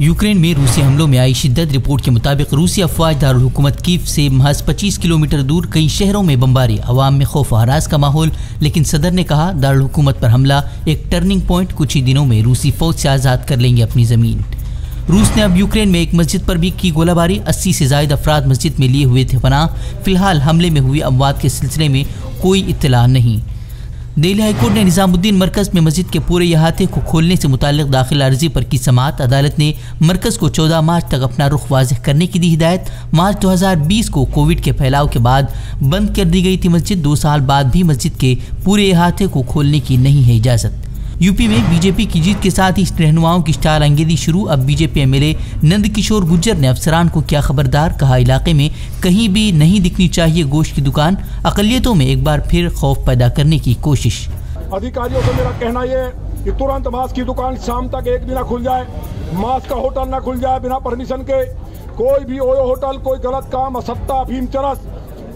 Ukraine में रूसी हमलों में आई शिद्दत। रिपोर्ट के मुताबिक रूसी अफवाज दारुल हुकूमत कीव से महज 25 किलोमीटर दूर कई शहरों में बमबारी, अवाम में खौफ और हरास का माहौल। लेकिन सदर ने कहा दारुल हुकूमत पर हमला एक टर्निंग पॉइंट, कुछ ही दिनों में रूसी फौज से आज़ाद कर लेंगे अपनी ज़मीन। रूस ने अब यूक्रेन में एक मस्जिद पर भी की गोलाबारी। 80 से ज़ायद अफराद मस्जिद में लिए हुए थे पनाह। फिलहाल हमले में हुई अमवात के सिलसिले में कोई इत्तला नहीं। दिल्ली हाईकोर्ट ने निज़ामुद्दीन मरकज़ में मस्जिद के पूरे अहाते को खोलने से मुताल्लिक़ दाखिल अर्जी पर की समाअत। अदालत ने मरकज़ को 14 मार्च तक अपना रुख वाज़ेह करने की दी हिदायत। मार्च 2020 को कोविड के फैलाव के बाद बंद कर दी गई थी मस्जिद। 2 साल बाद भी मस्जिद के पूरे अहाते को खोलने की नहीं है इजाज़त। यूपी में बीजेपी की जीत के साथ ही रहनुमाओं की स्टार अंगेजी शुरू। अब बीजेपी एमएलए नंद किशोर गुर्जर ने अफसरान को किया खबरदार, कहा इलाके में कहीं भी नहीं दिखनी चाहिए गोश्त की दुकान। अक़लियतों में एक बार फिर खौफ पैदा करने की कोशिश। अधिकारियों को मेरा कहना ये कि तुरंत मांस की दुकान शाम तक एक भी ना खुल जाए, मांस का होटल ना खुल जाए बिना परमिशन के। कोई भी ओयो होटल, कोई गलत काम, असत्ता, अफीम, चरस,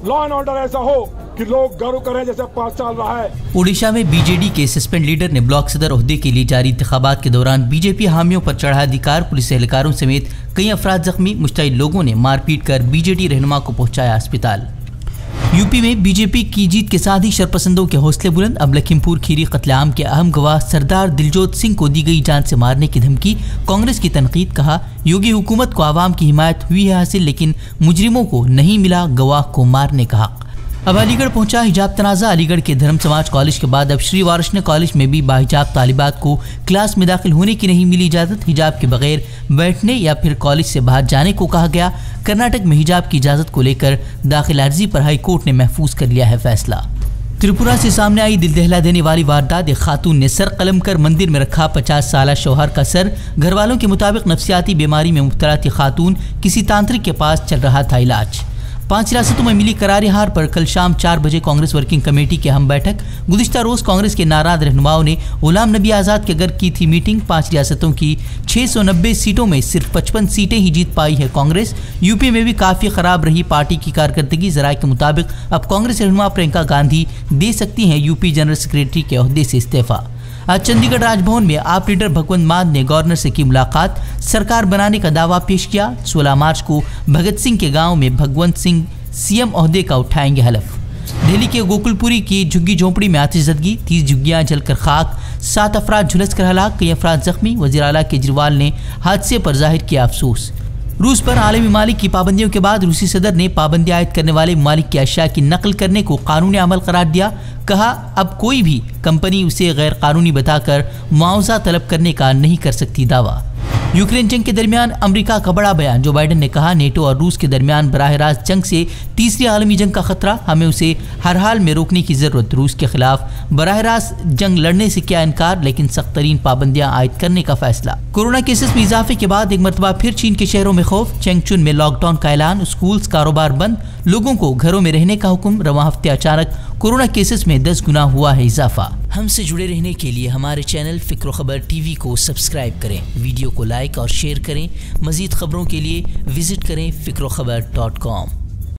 लॉ एंड ऑर्डर ऐसा हो कि लोग गर्व करें जैसे 5 साल रहा है। ओडिशा में बीजेडी के सस्पेंड लीडर ने ब्लॉक सदर ओहदे के लिए जारी इंतखाबात के दौरान बीजेपी हामियों पर चढ़ा अधिकार। पुलिस एहलकारों समेत कई अफराद जख्मी। मुश्तइल लोगों ने मारपीट कर बीजेडी रहनुमा को पहुंचाया अस्पताल। यूपी में बीजेपी की जीत के साथ ही शरपसंदों के हौसले बुलंद। अब लखीमपुर खीरी कत्लेआम के अहम गवाह सरदार दिलजोत सिंह को दी गई जान से मारने की धमकी। कांग्रेस की तनकीद, कहा योगी हुकूमत को आवाम की हिमायत हुई है हासिल, लेकिन मुजरिमों को नहीं मिला गवाह को मारने का हक। अब अलीगढ़ पहुंचा हिजाब तनाज़ा। अलीगढ़ के धर्म समाज कॉलेज के बाद अब श्री वार्ष्ण कॉलेज में भी बाहिजाब तालिबात को क्लास में दाखिल होने की नहीं मिली इजाज़त। हिजाब के बगैर बैठने या फिर कॉलेज से बाहर जाने को कहा गया। कर्नाटक में हिजाब की इजाज़त को लेकर दाखिल अर्जी पर हाई कोर्ट ने महफूज कर लिया है फैसला। त्रिपुरा से सामने आई दिल दहला देने वाली वारदात। एक खातून ने सर कलम कर मंदिर में रखा 50 साला शौहर का सर। घर वालों के मुताबिक नफ्सियाती बीमारी में मुब्तला थी खातून, किसी तांत्रिक के पास चल रहा था इलाज। 5 रियासतों में मिली करारी हार पर कल शाम 4 बजे कांग्रेस वर्किंग कमेटी की अहम बैठक। गुज़िश्ता रोज़ कांग्रेस के नाराज रहनुमाओं ने गुलाम नबी आज़ाद के घर की थी मीटिंग। 5 रियासतों की 690 सीटों में सिर्फ 55 सीटें ही जीत पाई है कांग्रेस। यूपी में भी काफ़ी ख़राब रही पार्टी की कारकर्दगी। ज़राए के मुताबिक अब कांग्रेस रहनुमा प्रियंका गांधी दे सकती हैं यूपी जनरल सेक्रेटरी के ओहदे से इस्तीफ़ा। आज चंडीगढ़ राजभवन में आप लीडर भगवंत मान ने गवर्नर से की मुलाकात, सरकार बनाने का दावा पेश किया। 16 मार्च को भगत सिंह के गांव में भगवंत सिंह सीएम ओहदे का उठाएंगे हलफ। दिल्ली के गोकुलपुरी की झुग्गी झोंपड़ी में आतिशज़दगी, 30 झुग्गियां जलकर खाक, 7 अफराद झुलस कर हलाक, कई अफराद जख्मी। वज़ीर आला केजरीवाल ने हादसे पर जाहिर किया अफसोस। रूस पर आलमी ममालिक की पाबंदियों के बाद रूसी सदर ने पाबंदी आयद करने वाले ममालिक की अशिया की नकल करने को कानूनी अमल करार दिया। कहा अब कोई भी कंपनी उसे गैर कानूनी बताकर मुआवजा तलब करने का नहीं कर सकती दावा। यूक्रेन जंग के दरमियान अमेरिका का बड़ा बयान। जो बाइडन ने कहा नेटो और रूस के दरमियान बराह रास्त जंग से तीसरी आलमी जंग का खतरा, हमें उसे हर हाल में रोकने की जरूरत। रूस के खिलाफ बराह रास्त जंग लड़ने से किया इनकार, लेकिन सख्त तरीन पाबंदियां आयद करने का फैसला। कोरोना केसेस में इजाफे के बाद एक मरतबा फिर चीन के शहरों में खौफ। चेंगचुन में लॉकडाउन का ऐलान, स्कूल्स कारोबार बंद, लोगों को घरों में रहने का हुक्म। रवां हफ्ते अचानक कोरोना केसेस में 10 गुना हुआ है इजाफा। हमसे जुड़े रहने के लिए हमारे चैनल फिक्र खबर टीवी को सब्सक्राइब करें, वीडियो को लाइक और शेयर करें। मजीद खबरों के लिए विजिट करें fikrokhabar.com।